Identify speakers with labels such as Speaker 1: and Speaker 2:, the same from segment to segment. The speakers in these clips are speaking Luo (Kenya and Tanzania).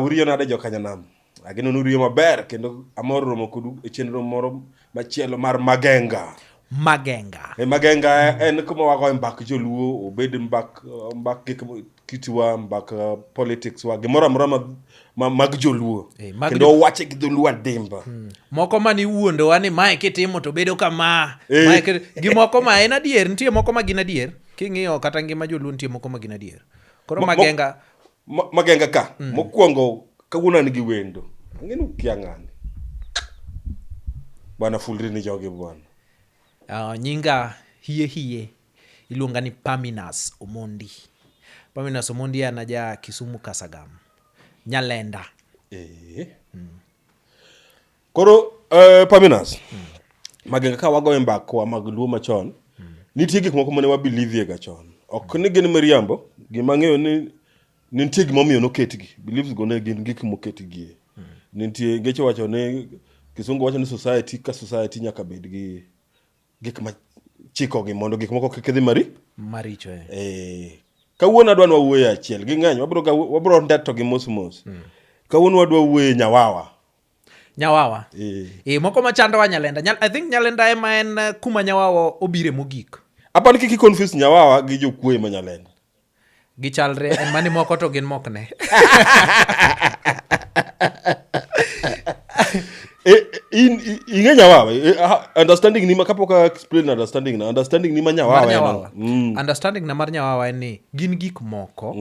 Speaker 1: Uriyo nade jokanyanam. Ageno nuriyo maber kendo amor romo kudu e chenro moro machielo mar Magenga. Magenga en kuma wago mbak joluo obed mbak kitwa mbak politics wa gimoro amora mag joluo kendo wache gi dholuo adimba.
Speaker 2: Moko mani wuondo wani mae kitimo to bedo kama mae gimoko ma en adier, nitie moko ma gin adier king'iyo kata ngima joluo nitie moko ma gin adier. Koro
Speaker 1: Magenga ka mokwongo kawuono an gi wendo ng'eni ukia ng'ani bwana fulri ni jogi bwana.
Speaker 2: Nyinga hie iluonga ni Paminas Omondi. Paminas Omondi anaja Kisumu Kasagam Nyalenda.
Speaker 1: Koro Paminas Magenga ka wagoye mbakwa mag luo machon nitie gik moko mane wabilivie ga chon ok ni gin miriambo gima ng'eyo ni nitie gimomiyo noketgi beliefs go ne gin gik moketgi nitie geche wacho ne Kisungu wacho ni society nyaka bed gi gik ma chiko gi mondo gik moko kik dhi maricho. Kawuono adwa wawuoye achiel gi ng'eny wabro ndeto gi mos kawuono wadwa wuoye Nyawawa.
Speaker 2: Moko machando wa Nyalenda. I think Nyalenda ema en kuma Nyawawa obire mogik.
Speaker 1: Apani kiki confuse Nyawawa gi jokuoye ma Nyalenda.
Speaker 2: Gichalre en mani moko to gin mokne.
Speaker 1: Inge Nyawawa understanding ni makapoka explain understanding ni ma Nyawawa.
Speaker 2: Understanding na mar Nyawawa en ni gin gik moko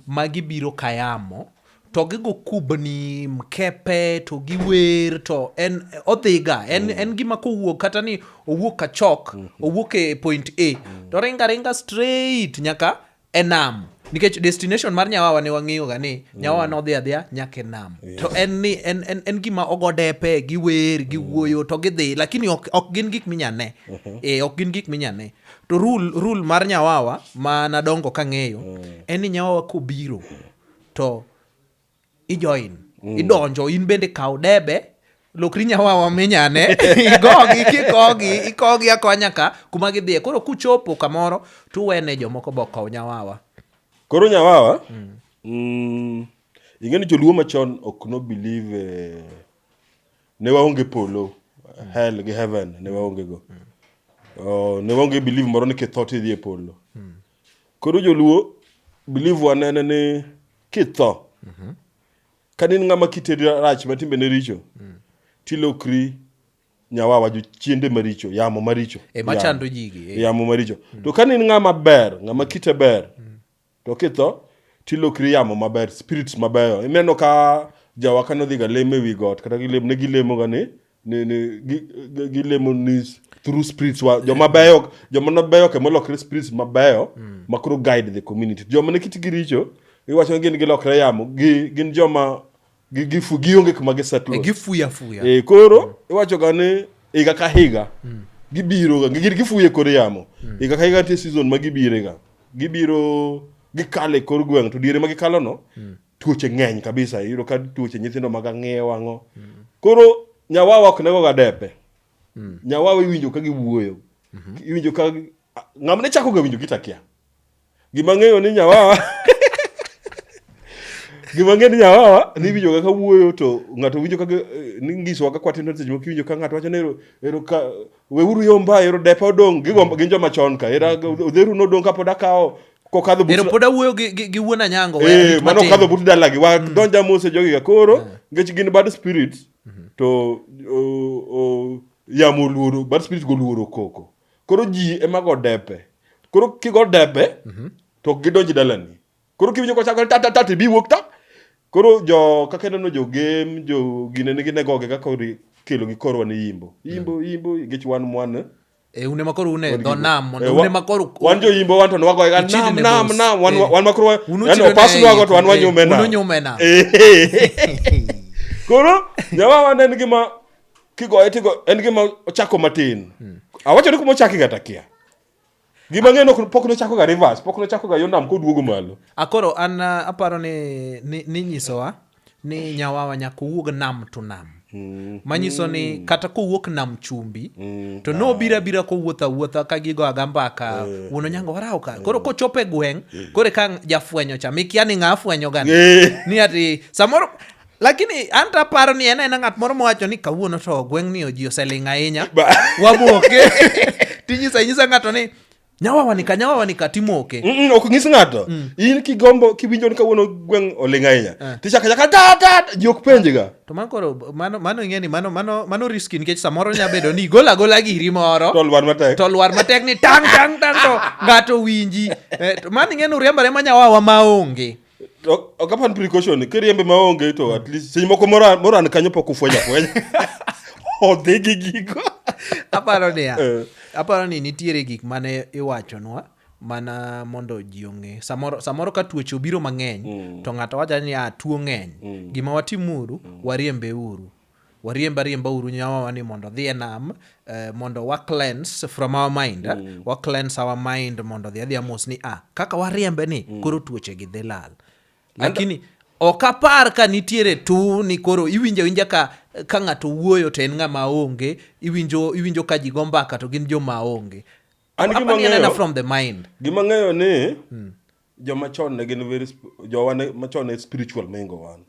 Speaker 2: magibiro kayamo to gigo kubni mkepe to giwer to en odhiga en gima kowuok kata ni owuok ka chok owuok e point A to ringa straight nyaka enam nikech destination mar Nyawawa ne wang'iyo ga ni Nyawawa no dhi adhiya nyaka enam to en gima ogodepe giwer giwuoyo to gidhi lakini ok gin gik minyane ok gin gik minyane to rule mar Nyawawa ma nadongo ka ng'eyo en ni Nyawawa kobiro to ijoin idonjo in bende kaw debe lokri Nyawawa minyane ikogi akonya ka kuma gidhiye koro kuchopo kamoro tuwene jomoko bokow Nyawawa.
Speaker 1: Koro Nyawawa ingeni joluo machon ok no believe ne waonge polo hell gi heaven ne waonge go ne waonge believe moro ni kithoti dhi e polo. Koro joluo believe wanene ni kitho kanin ng'ama kitedi rach matimbe ne richo tilokri Nyawawa jo chiende maricho yamo maricho
Speaker 2: machando jigi
Speaker 1: yamo maricho to kanin ng'ama ber ng'ama kite ber to kitho tilokri yamo maber spirits mabeyo ineno ka jawa kano dhiga leme wi got kata gilemo ga ni gilemo ni through spirits wa joma beyo ke molokre spirits mabeyo makro guide the community joma ne kitigi richo iwacho ngin gilokre yamo gin joma gionge kuma gisetlo
Speaker 2: gifuya
Speaker 1: koro iwacho ga ni higa ka higa gibiro ga gifuye kore yamo higa ka higa tie season ma gibiro gikale kor gweng to diere ma gikalo no tuoche ng'eny kabisa yiro ka tuoche nyithindo mag ang'eyo wang'o koro Nyawawa ok nego ga depe Nyawawa iwinjo ka giwuoyo iwinjo ka ng'amne chako ga winjo gitakia gima ng'eyo ni Nyawawa ni winjo ka wuoyo to ng'ato winjo ka ni ngiso ka kwatino seche moko winjo ka ng'ato wacho ni ero ka weuru yomba ero depe odong gigombo gin joma chon ka era odheru no dong ka pod akawo kokadho but
Speaker 2: ero poda wuoyo gi wuona nyango
Speaker 1: mano kadho but dalagi wa donja mose jogi ga koro ngech gin bad spirits to yamo luoro bad spirits go luoro koko koro ji ema go depe koro kigo depe to gidonji dalani koro kiwinjo ko chako tata bi wuok ta koro jo kakeno no jo game jo ginene goge ga kori kelo gi korwa ni yimbo ngech wan mwan
Speaker 2: une makoro une donam mondo une makoro
Speaker 1: wan jo yimbo wan to wago ga nam wan makoro ano pasu wago to wan wanyumena koro Nyawawa nen gima kigo en gima ochako matin awacho ni kuma ochaki ga takia gima ng'eno pok no chako ga reverse pok no chako ga yonam ko duogo malo
Speaker 2: akoro an aparo ni nyisowa ni Nyawawa nyaka wuog nam to nam manyiso ni kata kowuok nam chumbi to no bira kowuotha ka gigo agambaka wuono nyango warao ka koro kochope gweng kore ka jafwenyo cha mikia ni ng'a fwenyo gani ni ati samoro lakini anta paro ni ena ng'at moro mowacho ni kawuono to gweng ni oji oseling ahinya wamoke tinyisa ng'ato ni Nyawawa ni katimoke.
Speaker 1: Ok ng'is ng'ato. In kigombo kiwinjo ni kawuono gweng oling ahinya. Tichaka da jok penjga.
Speaker 2: To makoro mano ing'eni mano risky nikech samoro nya bedo ni gola giri moro. Tolwar matek ni tang to ng'ato winji. To mano ing'eni uriembare ma Nyawawa maonge.
Speaker 1: Ok apan precaution kiriembe maonge to at least seche moko moran kanyo pok ufwenya. Odhi gi gigo.
Speaker 2: Aparo ni nitiere gik mane iwachonwa mana mondo ji ong'e. Samoro ka tuoche obiro mang'eny to ng'ato wacho ni tuo ng'eny. Gima watimuru wariembeuru Nyawawa ni mondo dhi e nam mondo wa cleanse from our mind. Wa cleanse our mind mondo dhi mos ni kaka wariembe ni koro tuoche gi dhi lal. Lakini ok apar ka nitiere tu ni koro iwinja ka ng'ato wuoyo to en ng'ama onge, iwinjo ka ji gombaka to gin joma onge. Apani from the mind.
Speaker 1: Gima ng'eyo ni joma chon ne gin jowane machon ne spiritual mengo wan.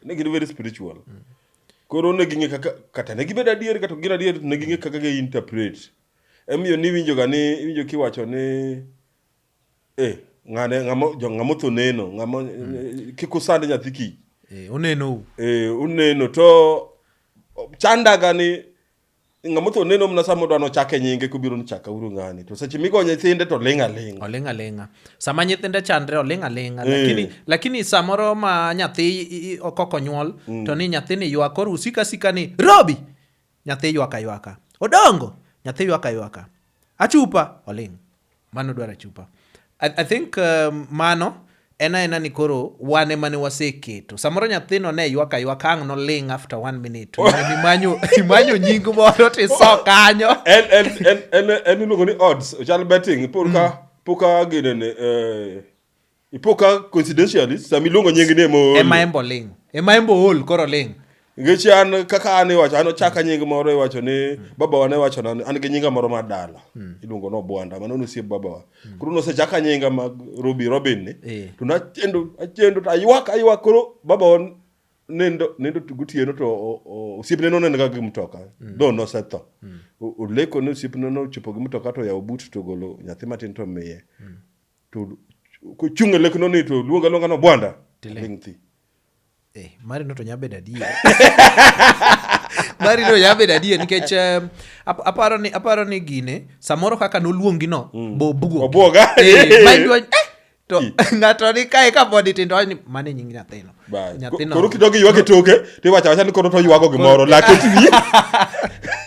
Speaker 1: Ne gin very spiritual. Koro ne ging'e kata ne gibedo adier kata gin adier ne ging'e kaka ge interpret. Emiyo ni iwinjo kiwacho ni ng'amo tho neno ng'amo kikusande nyathi ki uneno to chandaga ni ng'amo tho neno mna samo dwano chake nyinge kubiro ni chaka uru ng'ani to seche migo nyithinde to lenga
Speaker 2: sama nyithinde chandre olenga lakini samoro ma nyathi okoko nyuol to ni nyathini ywak koro usika ni Robi nyathi ywaka odongo nyathi ywaka achupa oling mano dwara chupa. I think mano ena ni koro wane mane waseketo. Samoro nyathino ne ywaka ang' no ling after 1 minute. Imanyo nying moro tiso kanyo.
Speaker 1: En iluongo ni odds. Chal betting. Poka ginene. Ipoka coincidentally. Sami luongo nying ni mo.
Speaker 2: Ema embo hol koro ling.
Speaker 1: Ngechi an kaka an iwacho an ochaka nying moro iwacho ni baba wane wacho an gi nyinga moro mar dala iluongo no Bwanda mano osiep baba wa koro no sechaka nyinga mag Robin ni to na achendo to aywak koro baba wa nendo gutieno to osiepne no nenda gi mtoka do no setho oleko no osiepne no chopo gi mtoka to ya obut to golo nyathi matin to miye to ko chunga lekno ni to luonga no Bwanda lingthi
Speaker 2: mari no to nyabedo adier. Mari no nyabedo adier nikech aparo ni gine samoro kaka noluongi no
Speaker 1: bobuoga
Speaker 2: to ng'ato ni kae ka body tindo ni mane nying nyathino.
Speaker 1: Koro kidogi ywak e toke tiwacha ni koro to ywago gimoro lake twi.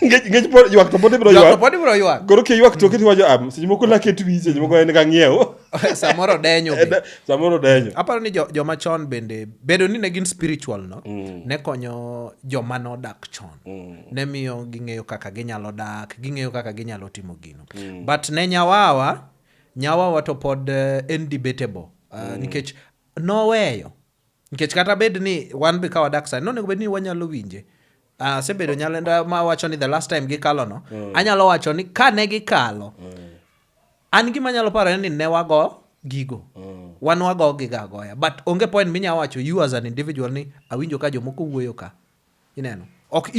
Speaker 1: Ngech pod ywak to pod biro ywak. Koro ki ywak toke tiwacho seche moko lake twi seche moko en ga ng'iewo.
Speaker 2: Samoro denyo. Aparo ni joma chon bende bedo ni ne gin spiritual no ne konyo joma no dak chon. Ne miyo ging'eyo kaka ginyalo dak, ging'eyo kaka ginyalo timo gino. But ne Nyawawa to pod debatable nikech noweyo nikech kata bed ni wan be kawa dak side no nego bed ni wanyalo winje. Sebedo nyalenda ma wacho ni the last time gikalo no anyalo wacho ni ka ne gikalo an gima nyalo paro ni ne wago gigo wan wago gigagoya but onge point minya wacho you as an individual ni awinjo ka jomoko wuoyo ka ineno ok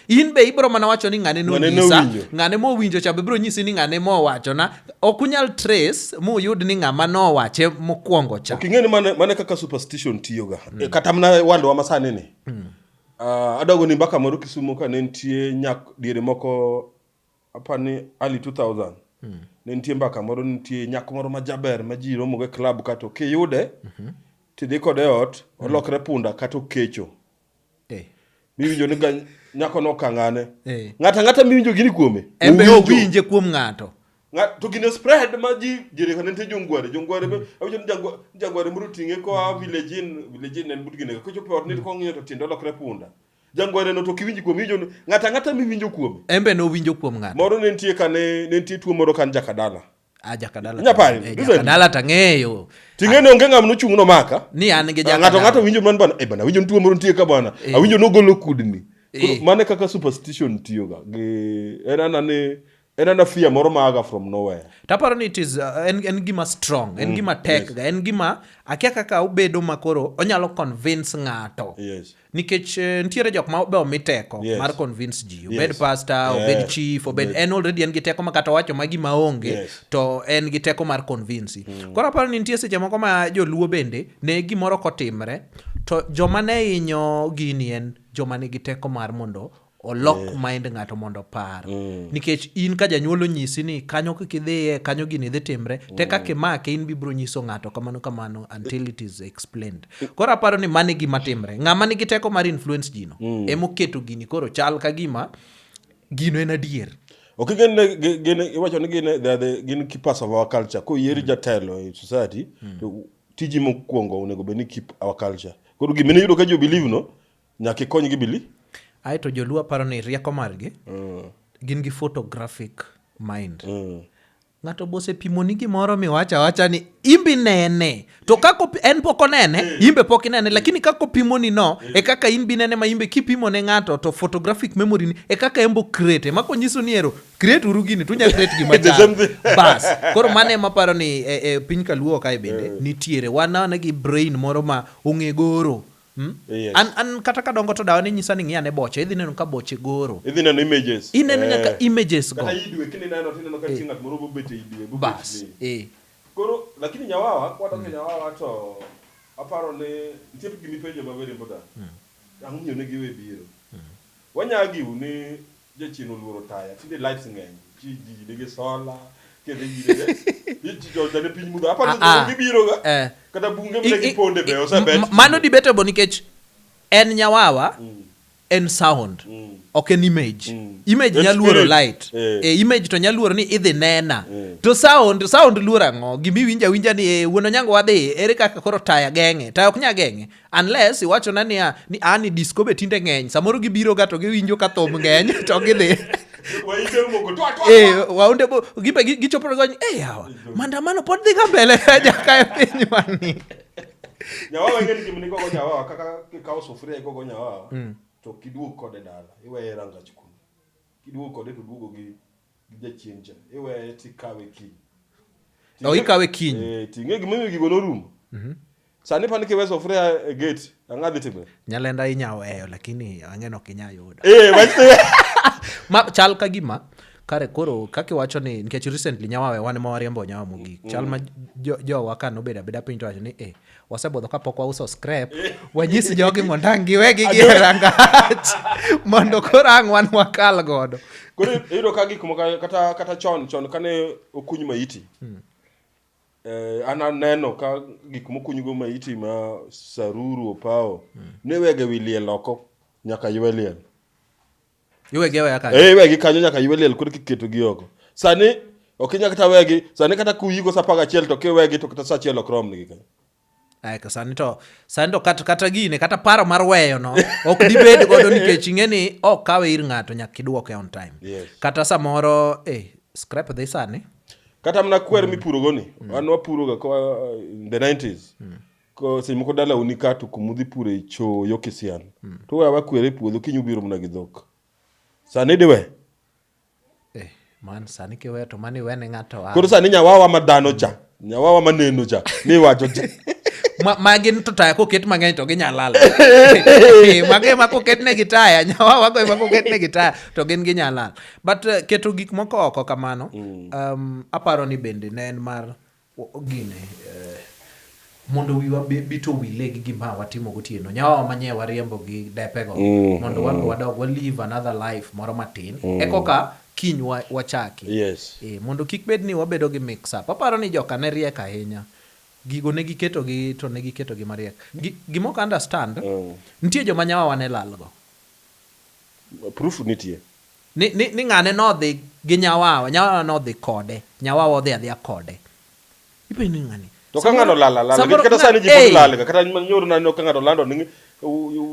Speaker 2: in be ibro mana wacho ni ng'ane no nyisa ng'ane mo winjo cha be bro nyisi ni ng'ane mo wacho na okunyal trace mo yud ni ng'ama no wache mokwongo cha
Speaker 1: oking'eni mane kaka superstition tiyoga kata mna wandwa masane ni adogo ni mbaka moro Kisumo ka ne nitie nyak diere moko apani early 2000 ne nitie mbaka moro nitie nyak moro majaber ma ji romo ga club kato kiyude tidhi kode ot olokre punda kato kecho miwinjo ni nyako no kangane ng'ata miwinjo gini kuome
Speaker 2: embe owinje kuom ng'ato
Speaker 1: to gine spread ma ji jere kan nitie jongware be awinjo ni jangware moro tinge ko village en but gine ko chopo ot ni ko ng'iyo to tindo lokre punda jangware no to kiwinji kuom winjo ng'ata miwinjo kuome
Speaker 2: embe no winjo kuom ng'ato
Speaker 1: moro ne nitie tuo moro kan jakadala
Speaker 2: jakadala tang'eyo
Speaker 1: ting'ene onge ng'am no chung no maka
Speaker 2: ni an gi jakadala
Speaker 1: ng'ato winjo man bana winjo tuo moro nitie ka bana awinjo no golo kudni Mane kaka superstition tiyoga enana fear moro maga from nowhere.
Speaker 2: Taparo ni it is en gima strong, en gima tek ga, en gima akia kaka obedo makoro onyalo convince ng'ato.
Speaker 1: Yes.
Speaker 2: Nikech ntiere jok ma be omiteko mar convince ji. Obed pastor, obed chief, obed en already en gi teko makata wacho ma gima onge to en gi teko mar convince. Koro aparo ni nitie seche moko ma joluo bende ne gimoro kotimre to joma ne hinyo gini en joma nigi teko mar mondo olok mind ng'ato mondo par. Nikech in ka janyuol onyisi ni kanyo kidhiye kanyo gini dhi timre te kaka imake in bibro nyiso ng'ato kamano until it is explained. Koro aparo ni mane gima timre. Ng'ama nigi teko mar influence gino emoketo gini koro chal ka gima gino en adier.
Speaker 1: Okay, iwacho ni gin keepers of our culture. Ko yieri jatelo in society tiji mokwongo onego bed ni keep our culture. Koro gimene yudo ka jo believe no nyaka ikony gi believe.
Speaker 2: Ae to joluo aparo ni rieko margi gin gi photographic mind. Ng'ato bose pimo ni gimoro miwacha ni imbi nene to kako en poko nene imbe poko nene lakini kako pimo ni no e kaka imbi nene ma imbe kipimo ne ng'ato to photographic memory ni e kaka embo create mako nyiso ni ero create urugini tunya create gima chal bas koro mane maparo ni piny kaluo kae bende nitiere wana gi brain moro ma ong'e goro. An kata kadongo to dawa ni nyisa ni ng'iane boche idhi neno ka boche goro
Speaker 1: idhi neno images
Speaker 2: ineno nyaka images go
Speaker 1: kata idwe kini neno ka tingat moro bobete idwe
Speaker 2: bas
Speaker 1: koro lakini Nyawawa kwa toke Nyawawa to aparo ni ntiep gimi penjo ma very important ang'unyo ne giwe biro wanyagi ni jachino luoro taya tinde lights ng'eny ji nigi sola kede ji jo dane piny mudo aparo ni gibiro ga kata bunge mne ponde be osebet
Speaker 2: mano debatable nikech en Nyawawa en sound ok en image nyaluoro light image to nyaluoro ni idhi nena to sound luoro ang'o gimi winja ni wuono nyango wadhi ere kaka koro taya geng'e taya ok nya geng'e unless iwacho na ni ani disco be tinde ng'eny samoro gibiro ga to giwinjo ka thum ng'eny to gidhi waunde bo gipe gichopo gonyo yawa mandamano pod dhi ka mbele jaka piny wani
Speaker 1: Nyawawa ngeni gimni gogo Nyawawa kaka kikawo sufuria gogo Nyawawa to kiduok kode dala iweye ranga chukun kiduok kode to duogo gi jachienja iweye tikawe kiny
Speaker 2: ikawe kiny
Speaker 1: tinge gimomiyo gigo norumo sani pani kiwe sufuria e gate ang'adhi timbe
Speaker 2: nyalenda inyaweyo lakini ang'eno kinyayudo ma chal ka gima kare koro kaki wacho ni nikech recently Nyawawa wan ma wariembo Nyawawa mogik chal ma jo wakano beda piny to wacho ni wasebodho kapok wauso scrap wanyisi jogi mondangi wegi gi rangach mondo korang wan wakal godo
Speaker 1: koro iro ka gik moko kata chon kane okuny maiti ana neno ka gik mokunygo maiti ma saruru opao ne wege wiliel oko nyaka yweliel wegi kanyo nyaka yweliel koro kiketo gi oko sani okinya kata wegi sani kata kuyigo sa 11 to kiwegi to kata sa 1 okrom nigi kanyo
Speaker 2: ka sani to kata gine kata paro mar weyo no ok dibed godo nikech ing'eni ok kawe ir ng'ato nyaka kiduoke on time kata samoro scrap dhi sani
Speaker 1: kata mna kwer mipuro goni an wapuro ga ko in the 90s ko simoko dala unikatu kumudhi pure cho yokisian to wa kwere puodho kinyubiro mna gidhok sani diwe
Speaker 2: man sani kiwe to mani wene ng'ato
Speaker 1: koro sani Nyawawa madano cha Nyawawa maneno cha ni wacho
Speaker 2: magin to taya koket mang'eny to ginyalala mage ma koket ne gitaya Nyawawa go ma koket ne gitaya to gin ginyalala but keto gik moko oko kamano aparo ni bende ne en mar gine mondo wiwa bito wile gi gima watimo gotieno Nyawawa manye wariembo gi depego mondo wadog wa live another life moro matin ekoka kiny wachaki mondo kik bed ni wabedo gi mix up aparo ni joka ne riek ahinya gigo ne giketo gi to ne giketo gi mariek gimoko understand nitie joma Nyawawa ne lalgo
Speaker 1: proof nitie
Speaker 2: ni ng'ane nodhi gi Nyawawa no dhi kode Nyawawa odhi adhiya kode ipenjo ni ng'ani
Speaker 1: to ka ng'ano lala kata sani ji pod lal kata nyoro na no ka ng'ano lando ni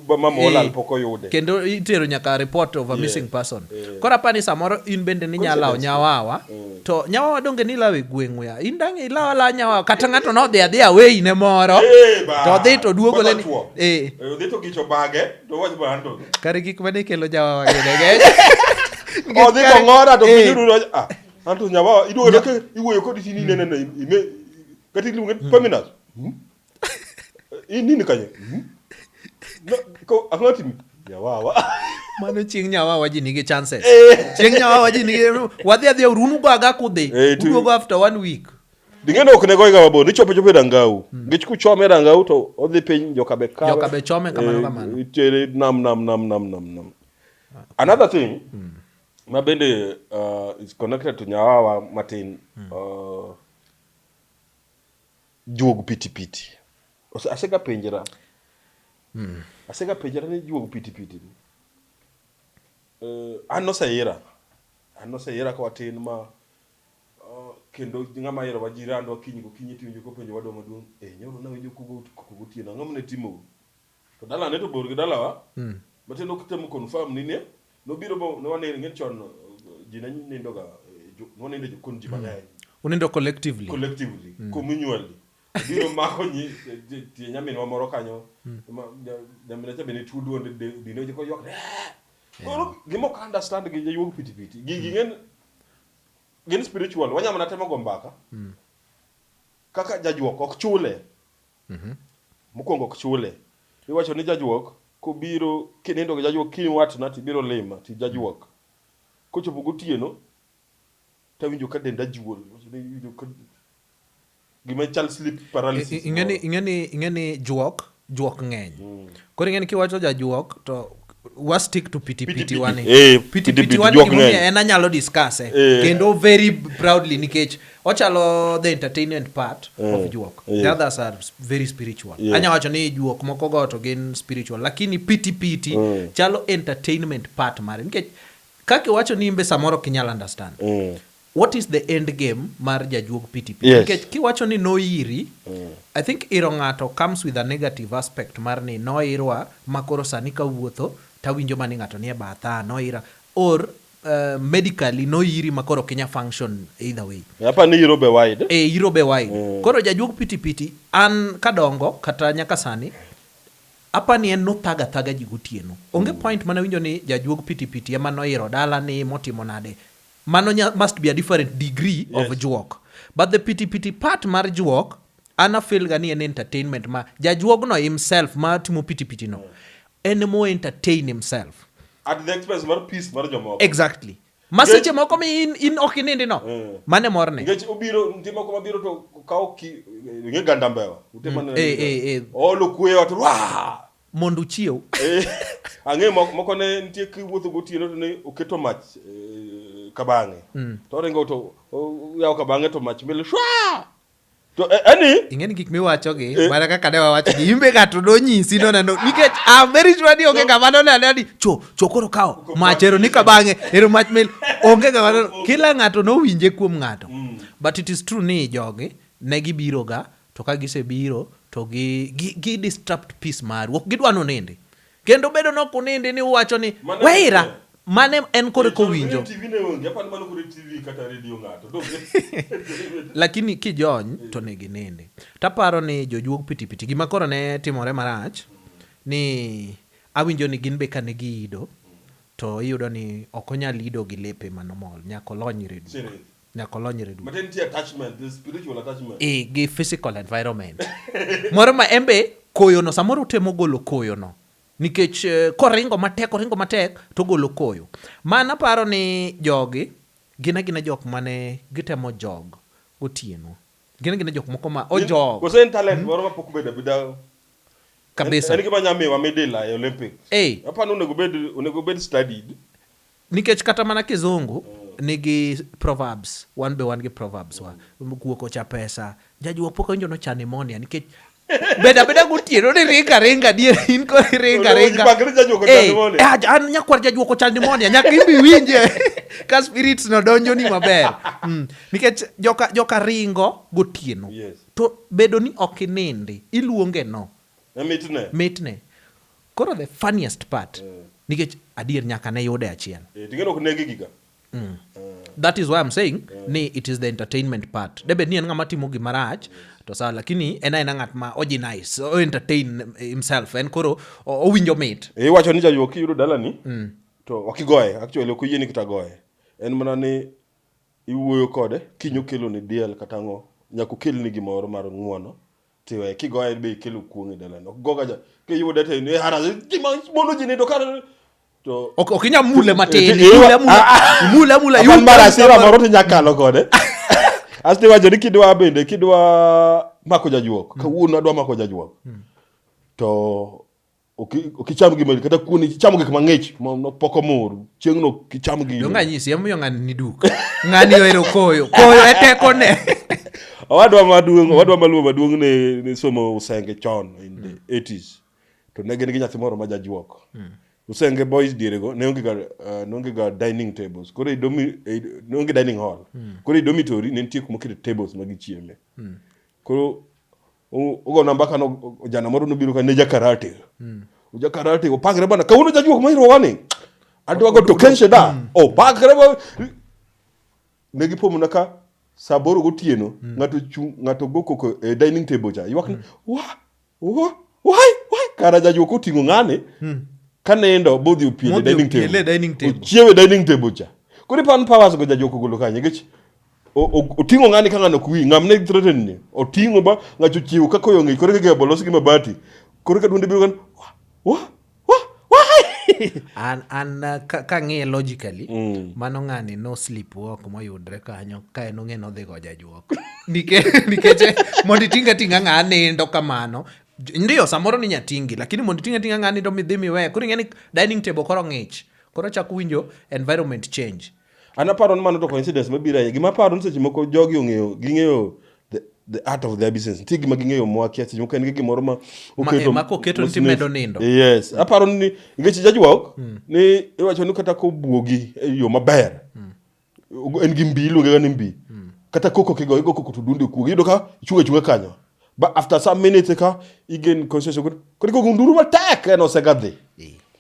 Speaker 1: mama olal pok oyude
Speaker 2: kendo itero nyaka report of a missing person. Kora pani samoro in bende ni nyalawo Nyawawa to Nyawawa donge ni lawe gweng'u ya in dang ilawa la Nyawawa kata ng'ato no dhi away ne moro to dhi to duogo le
Speaker 1: dhi to gicho bage to wach bando
Speaker 2: kare gik mane kelo Nyawawa gede
Speaker 1: dhi to ng'ora to biru anto Nyawawa iduogo ke iwuoyo kodi tini nene ime kati lunge Paminas nini kanye ko ang'oti Nyawawa
Speaker 2: mano chieng' Nyawawa ji nigi chances chieng' Nyawawa ji nigi wadhi urunu baga kudhi uduogo after 1 week
Speaker 1: dingeno ok negoyo ga mabor ichopo Rangau ngech kuchome Rangau to odhi piny Jokabe
Speaker 2: chome kamano
Speaker 1: itere nam. Another thing ma bende is connected to Nyawawa matin juog pitipiti asega penjera ni juog pitipiti anno saira ka watin ma kendo ng'ama yero wajirando kinyi tiwinjo ko penjo wadwa maduong' nyoro na winjo kugo tieno ng'ama ne timo to dala ne to bor gi dalawa matendo kitemo confirm ni ne no biro bo no wane ng'en chon ji na nindo ga no nindo kon ji mang'eny
Speaker 2: unindo collectively
Speaker 1: communally biro mako nyi ti nyamin wa moro kanyo nyamina cha bene tudu onde dino je ko yok koro gimo ka understand gi yugo pitipiti gi gen spiritual wanyama na temo gombaka kaka jajuok ok chule mokwongo ok chule iwacho ni jajuok kobiro kinindo gi jajuok kini wat na tibiro lima ti jajuok kochopo gotieno tawinjo ka denda juol winjo ka gima chal sleep paralysis
Speaker 2: ingeni juok ng'eny koro ingeni kiwacho jajuok to was stick to pitipiti wani pitipiti wani gimomiyo en anyalo discuss kendo very proudly nikech ochalo the entertainment part of juok the others are very spiritual anya wacho ni juok moko go to gin spiritual lakini pitipiti chalo entertainment part mare nikech kake wacho ni imbe samoro kinyalo understand what is the end game mar jajuog pitipiti nikech kiwacho ni noiri I think iro ng'ato comes with a negative aspect mar ni noirwa makoro sani ka wuotho tawinjo mani ng'ato nie batha noira or medically noiri makoro Kenya function either way
Speaker 1: hapa ni Europe wide
Speaker 2: Europe wide koro jajuog pitipiti an kadongo kata nyaka sani apa ni en no thaga ji gotieno onge point mana winjo ni jajuog pitipiti ema noiro dala ni motimo nade mano must be a different degree of juok but the pitipiti part mar juok ana feel gani en entertainment ma jajuog no himself ma timo pitipiti no en mo entertain himself
Speaker 1: at the expense mar peace mar jomoko
Speaker 2: exactly maseche moko mi in okinindi no mane morne
Speaker 1: ngech obiro ntimo ko mabiro to kawo ki nge ganda mbewa utema ne olo kuye watu
Speaker 2: mondu chiew
Speaker 1: ange moko ne ntie ki wuotho gotieno to ne oketo mach kabange to rengo to yaw kabange to mach mele shwa to
Speaker 2: ingeni gik miwacho gi bara kaka ne wawacho gi imbe gato do nyisi no nikech I'm very sure ni onge kamano ni chokoro kao machero ni kabange ero mach mele onge kamano kila ng'ato no winje kuom ng'ato but it is true ni jogi ne gibiro ga to ka gisebiro to gi disrupt peace mar ok gidwano ninde kendo bedo no kuninde ni uwacho ni weira mane en kore ko winjo
Speaker 1: TV ne onge hapa mano kore TV kata radio ng'ato
Speaker 2: lakini kijony to ne gininde taparo ni jojuog pitipiti gima koro ne timore marach ni awinjo ni gin be kane giido to iyudo ni okonyal ido gi lepe manomol nyako lonyre du
Speaker 1: matenti attachment the spiritual attachment
Speaker 2: gi physical environment moro ma embe koyo no samoro temo golo koyo no nikech koringo matek to golo koyo mana paro ni jogi gina jok mane gitemo jog gotieno gina jok moko ma ojog
Speaker 1: ko sen talent moro ma pok beda
Speaker 2: kabisa
Speaker 1: en gima nyame wa medela e Olympics hapa no onego bed studied
Speaker 2: nikech kata mana kizungu nigi proverbs wan gi proverbs wa kuoko cha pesa jajuok pok onjo no cha pneumonia nikech beda gotieno ni ringa dier in ko ringa
Speaker 1: Pakri jajuoko chandimoni.
Speaker 2: An nyakwar jajuoko chandimoni nyaka imbi winje ka spirits no donjo ni maber. Nikech joka ringo gotieno.
Speaker 1: Yes.
Speaker 2: To bedo ni ok inindi iluonge no. Mitne. Koro the funniest part. Nikech adier nyaka ne yude achiel.
Speaker 1: Tingeno ok negi giga.
Speaker 2: That is why I'm saying ni it is the entertainment part. Debe ni en ng'ama timo gimarach to sawa, lakini en ng'at ma oji nice, o entertain himself, en koro owinjo mit.
Speaker 1: Iwacho ni jajuok kiyudo dalani to ok igoye, actually ok oyieni kata goye. En mana ni iwuoyo kode kinyo kelo ni diel kata ang'o, nyaka okelni gimoro mar ng'uono tiwe kigoye be ikelo kuong' e dalani. Ok goga ja kiyude te ni hara gima mondo ji nindo kar to
Speaker 2: ok inya mule matin, mule
Speaker 1: yu mara sira moro to nyakalo kode. Asti wacho ni kidwa mako jajuok, kawuono adwa mako jajuok. To okicham gimel kata kuoni chamo gik mang'ich poko mor chieng'no kicham gi.
Speaker 2: Donga nyisi emiyo ng'ani ni duk. Ng'ani ohero koyo e teko ne.
Speaker 1: Owadwa maduong' ne somo Usenge chon in the 80s. To ne gin gi nyathi moro ma jajuok. Usenge boys dirego ne onge ga dining tables. Koro ne onge dining hall. Koro dormitory ne nitie kuma kete tables ma gichieme. Koro ugo namba kano jana moro nobiro ka ne jakarate. Jakarate opagre bana kawuono jajuok ma irwani. Adwa go to kenshe da. Opagre ba ne gipomona ka saboro gotieno ng'ato go koko e dining table cha. Ywak why kara jajuok oting'o ng'ane. Kanendo bodhi upiele dining table. Chiewe dining table cha. Kuri pan powers go jajuok golo kanye gich. Oting'o ng'ani ka ng'ano kuwi ng'amne threaten ni. Oting'o ba ng'acho chiwo ka koyo ng'i kore ke bolos gi mabati. Kore ka duonde biro kan why
Speaker 2: an ka ng'e logically mano ng'ani no sleep walk moyudre kanyo ka en ong'e no dhi go jajuok. Nikech mondo tinga ng'a nindo kamano. Ndio samoro ni nyatingi lakini mondo tinga ng'ani do midhi miwe. Koro ng'eni dining table koro ng'ich. Koro chako winjo environment change.
Speaker 1: Anaparo ni mano to coincidence mabiro gima paro ni seche moko jogi ging'eyo the art of their business. Tigi maging'eyo mwakia seche moko en gi gimoro ma
Speaker 2: oketo ni medo nindo.
Speaker 1: Yes. Aparo ni ngech jajuok ni iwacho ni kata ko buogi e yo maber. En gi mbi luonge ni mbi. Kata koko kigoyo koko to dunde kuogi yudo ka chunga kanyo. But after some minutes ka igen concession ko gunduru matek en osegadhi.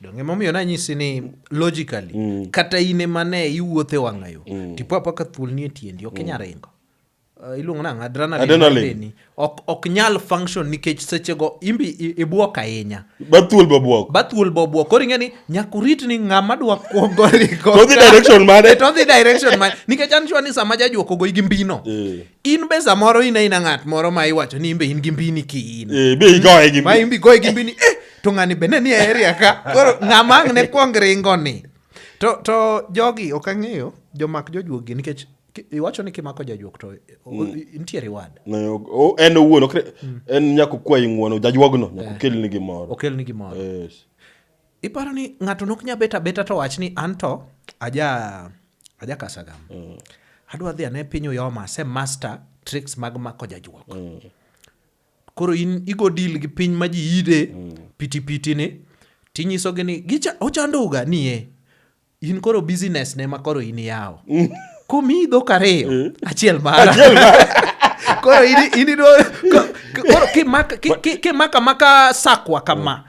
Speaker 2: Donge momiyo na nyisi ni logically kata ine mane iwuothe wang'ayo tipo apaka thuol nie tiendi ok nya ringo. Iluongo na adrenaline ok nyal function nikech sechego imbi ibuok ahinya.
Speaker 1: Bathuol bobuok.
Speaker 2: Koro ing'eni nyakurit ni ng'ama dwa kuongo ringo.
Speaker 1: To the
Speaker 2: direction man. Nikech an chwa ni sama jajuok ogo gi mbino. In be samoro ina ng'at moro ma iwacho ni imbe in gi mbini ki in.
Speaker 1: Be igoye gi mbini.
Speaker 2: Ma imbi goye gi mbini. To ng'ani bene ni area ka. Koro ng'ama ne kuong ringo ni. To jogi ok ang'eyo jomak jojuogi nikech iwacho ni kimako jajuok to intie reward.
Speaker 1: En owuon en nyako kwayi ng'uono jajuogno nyako kelni gimoro. Yes.
Speaker 2: Iparo ni ng'ato nok nya beta to wach ni anto aja kasagam. Adwa dhi ane pinyo yoma se master tricks mag mako jajuok. Koro in igo deal gi piny ma ji ide piti ni tinyiso gi ni ochandoga nie. In koro business ne ma koro in yawo. Komi dho kareyo achiel mara. Koro ini do koro maka sakwa kama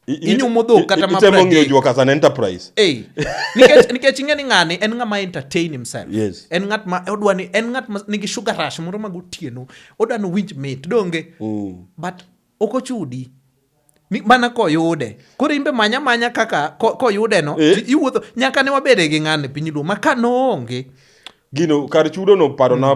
Speaker 2: inyumo dho kata ma
Speaker 1: itemo ng'eyo juok as an enterprise.
Speaker 2: Nikech ing'eni ng'ani en ng'ama entertain himself.
Speaker 1: Yes.
Speaker 2: En ng'at ma odwa ni en ng'at ma nigi sugar rush moro magotieno odwa no winj mit donge but okochudi mana koyude. Koro imbe manya kaka koyude no iwuotho nyaka ne wabede gi ng'ane piny duo maka no onge
Speaker 1: gino kar chudo no paro na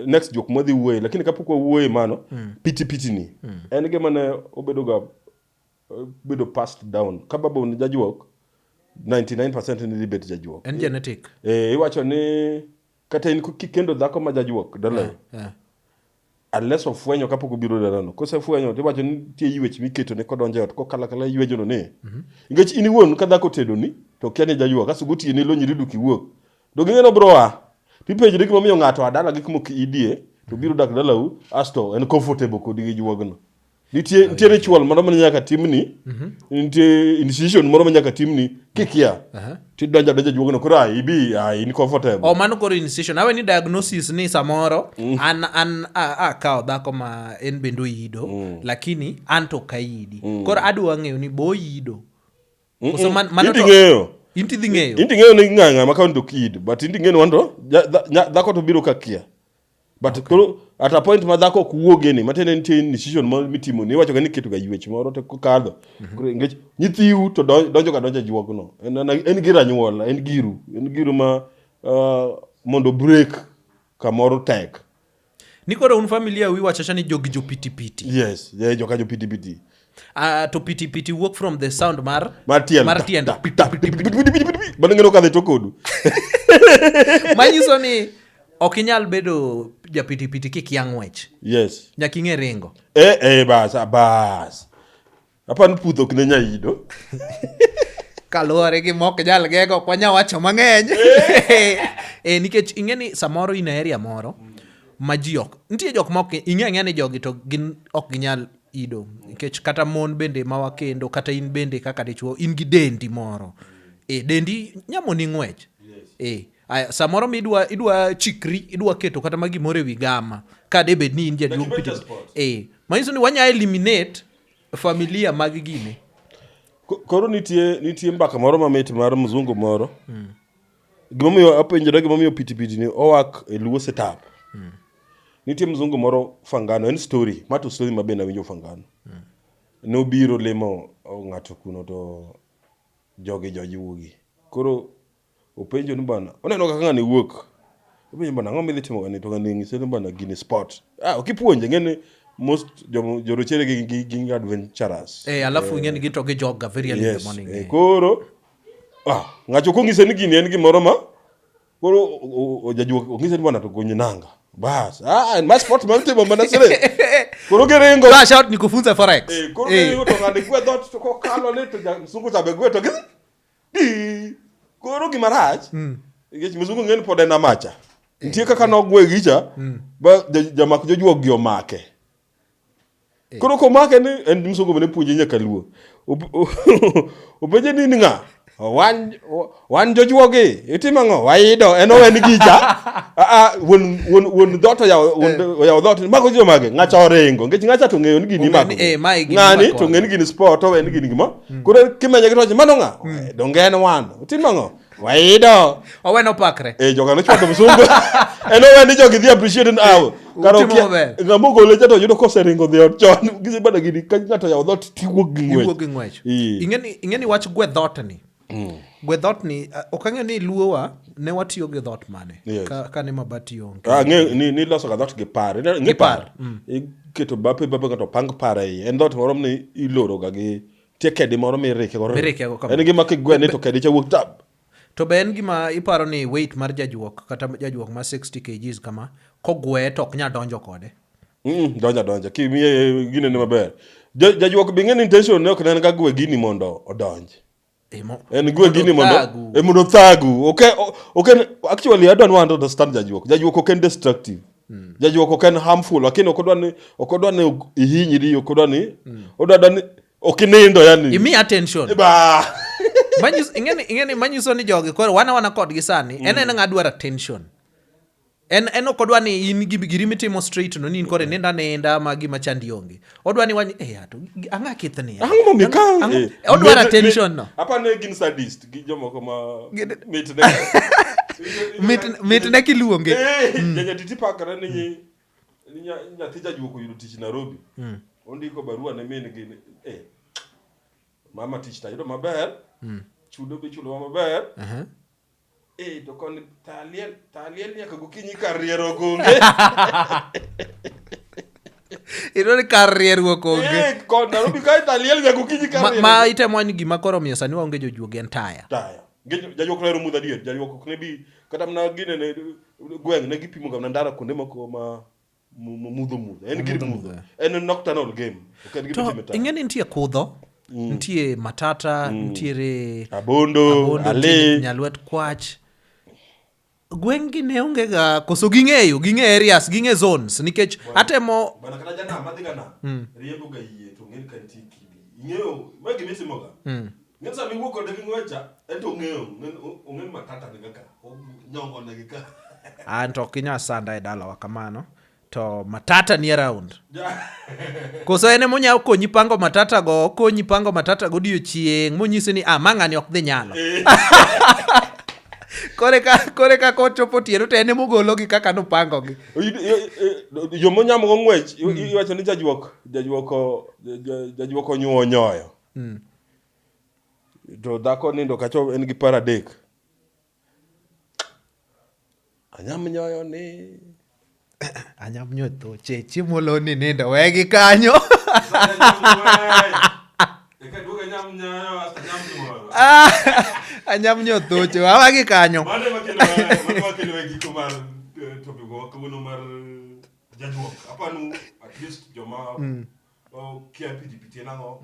Speaker 1: next jok modhi wuoye lakini kapok wuoye mano piti ni en gima ne obedo passed down kababo ni jajuok 99% ni libet jajuok
Speaker 2: en genetic.
Speaker 1: Iwacho ni kata in kikendo dhako ma jajuok dala unless ofwenyo kapok obiro dalano kosefwenyo to iwacho ni tie ywech miketo ne kodonje ot kokala ywejo no ne ingech ini wuon ka dhako tedo ni to kiani jajuok asuguti ni lonyiri duki wuok dogingeno broa pipejre gimo miyo ng'ato adala gik mok idie to biro dak dalau asto en comfortable kodi gi juogno. Nitie chuol moro ma nyaka timni. Nitie institution moro ma nyaka timni kikia. Ti donja juogno koro ibi in comfortable.
Speaker 2: Mano koro institution. Awe ni diagnosis ni samoro an kao dhako ma en bendo ido lakini an to kaidi. Koro adwa ng'eyo ni bo ido. So mano to Inti dhi ng'eyo
Speaker 1: ni ng'anga ma kaunto kid but inti ng'eyo wando dhako to biro kakia. But koro at a point ma dhako kuoge ni matene nitie decision ma mitimo ni wacho ni keto ga yuech moro to kadho. Koro ngech nyithiu to donja juogno. En gira nyuola, en giru ma mondo break kamoro tek.
Speaker 2: Ni koro un familia wi wacho ni jogi jo pitipiti.
Speaker 1: Yes, joka jo pitipiti.
Speaker 2: To pitipiti work from the sound mar tiendo.
Speaker 1: Bado ngeno kadhe to kodu.
Speaker 2: Manyiso ni okinyal bedo ja pitipiti kikia ng'wech.
Speaker 1: Yes.
Speaker 2: Nyaka ing'e ringo.
Speaker 1: Bas. Apan pudho kine nyaido.
Speaker 2: Kaluwore gi mok nyal gego kwanya wacho mang'eny. Nikech ing'eni samoro in area moro ma ji ok. Nitie jok mok ing'e ni jogi to gin ok ginyal ido. Nikech kata mon bende ma wakendo kata in bende kaka dichuo in gi dendi moro. Dendi nyamoni ng'wech. Samoro mi idwa chikri idwa keto kata magi more wi gama ka debed ni in jaduong piti. Manyiso ni wanya eliminate familia mag gine.
Speaker 1: Koro nitie mbaka moro mamit mar mzungu moro. Gimomiyo apenjora gimomiyo pitipiti ni owak e luo setup. Nitie mzungu moro Fangano en story mato story mabena winjo Fangano. No biro lemo ng'ato kuno to jogi. Koro openjo ni bana oneno kaka ng'ani wuok. Openjo bana ng'o midhi timo gani to ng'ani ng'ise ni bana gini sport. Okipuonje ng'ene most jorochere gi adventurous.
Speaker 2: Alafu ng'eni gito gi jogga very early in the morning.
Speaker 1: Koro ng'acho kong'ise ni gini en gimoro ma koro jajuok ong'ise ni bana to gonye nanga. Bas, my sport mtimo mana sere. Koro gerengo.
Speaker 2: Flash out nikufunza forex.
Speaker 1: Koro gerengo to ng'ani gwe dot to kokalo ne to msungu tabe gwe to gi. Koro gimarach. Ngech msungu ng'eni pod en amacha. Nitie kaka nogwe gicha ba jamak jojuok gi omake. Koro komake ni en msungu mene puonje nyaka luo. Openje ni ng'a? Wan jojuogi itimo ng'o waido en owen gicha won dot ya dot mago jo mage ng'acha orengo ngech ng'acha to ng'eyo ni gini mago ng'ani to ng'eni gini sport owen gini gima koro kimenye gitoje mano ng'a dongen wan itimo ng'o waido
Speaker 2: owen opakre
Speaker 1: joga no chwado msungu en owen jogi dhi appreciate now karo ng'amo gole to yudo koseringo dhi ot chon gizi bada gini ka ng'ato ya dot tiwuok gi ng'wech
Speaker 2: ing'eni wach gwe dot ni gwe dhot ni okang'eyo ni luowa ne watiyo gi dhot mane ka ne mabati onge
Speaker 1: ni loso ga dhot gi par ngi par iketo bape to pang par ei en dhot moro ni iloro ga gi tiekedi moro mirike go en gima kigwe ni to kedi cha wuok tab
Speaker 2: to be en gima iparo ni weight mar jajuok kata jajuok ma 60 kg kama kogwe to ok nya donjo kode
Speaker 1: donja kimiye gine ne maber jajuok bi ng'eni intention ne ok nen ga gwe gini mondo odonje en gwe gini mondo thagu okay actually I don't want to understand jajuok ok en destructive jajuok ok en harmful lakini okodwa ni ihinyiri okodwa ni okinindo yani
Speaker 2: imi attention ingeni manyiso ni jogi koro wana kod gi sani en ng'adwar attention en okodwa ni in giri mitimo straight no ni kore nenda magi machandi onge odwa ni wany to anga kithni odwa attention no
Speaker 1: apa ne gin sadist gi jomoko ma
Speaker 2: mit ne kiluonge
Speaker 1: nyanya titi pakara ni nyathi jajuok yudo tich Nairobi ondiko barua ne min gin mama tich tayudo maber chudo maber to kon taliel nyaka gokinyi kariero gonge
Speaker 2: ironi karieruok onge
Speaker 1: kon Nairobi kai taliel nyaka gokinyi kariero
Speaker 2: ma itemo ni gima koro miyo sani waonge jojuog en taya
Speaker 1: jajuok rero mudha dier jajuok ok ne bi kata mna gine ne gweng ne gipimo ga ndara kunde moko ma mudho en gir mudho en nocturnal game ok en gima timeta
Speaker 2: ingeni nitie kudho nitie matata nitiere
Speaker 1: abondo ale
Speaker 2: nyalwet kwach gweng' ne onge ga koso ging'e areas, ging'e zones nikech atemo
Speaker 1: bana kata jana madhi kana riembo ga yie to ng'e kan ti kidi ing'eyo ma gimitimo ga ng'e sa miwuok kode gi ng'wecha ento ong'e matata ni kaka nyongo ne ka
Speaker 2: anto kinya sanda e dalawa kamano to matata ni around koso ene monya konyi pango matata go odiochieng' monyisi ni mang'ani ok dhi nyalo koreka kochopo tieno to ene mogologi kaka nopangogi
Speaker 1: yo monyamo go ng'wech iwacho ni jajuok onyuo nyoyo to dhako nindo kacho en gi para adek anyam nyoyo ni
Speaker 2: anyam nyoyo thoche chiemo lo ni nindo wegi kanyo anyam nyoyo thoche wawagi kanyo
Speaker 1: mane makelo wegi kumar topigo kuno mar jajuok apanu at least joma kia piti nango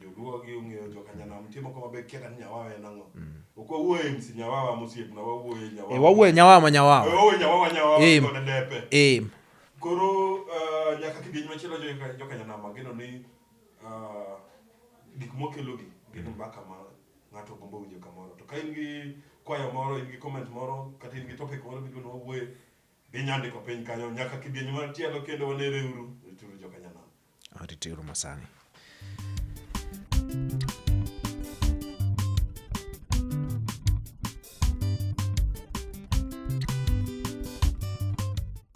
Speaker 1: joluo gi ong'eyo jokanyana mtimo kama be kia Nyawawa nango okwa wuoye msi Nyawawa musiep na wawuoye Nyawawa
Speaker 2: wawuoye Nyawawa
Speaker 1: kod depe koro nyaka kidieny machielo jokanyana mageno ni gik mokelo gi gin mbaka ma ng'ato gombo winjo kamoro to ka in gi kwayo moro in gi comment moro kata in gi topic moro midwano wawuoye ginyandiko piny kanyo nyaka kidieny machielo kendo wanereuru rituru jokanyana
Speaker 2: aritiuru masani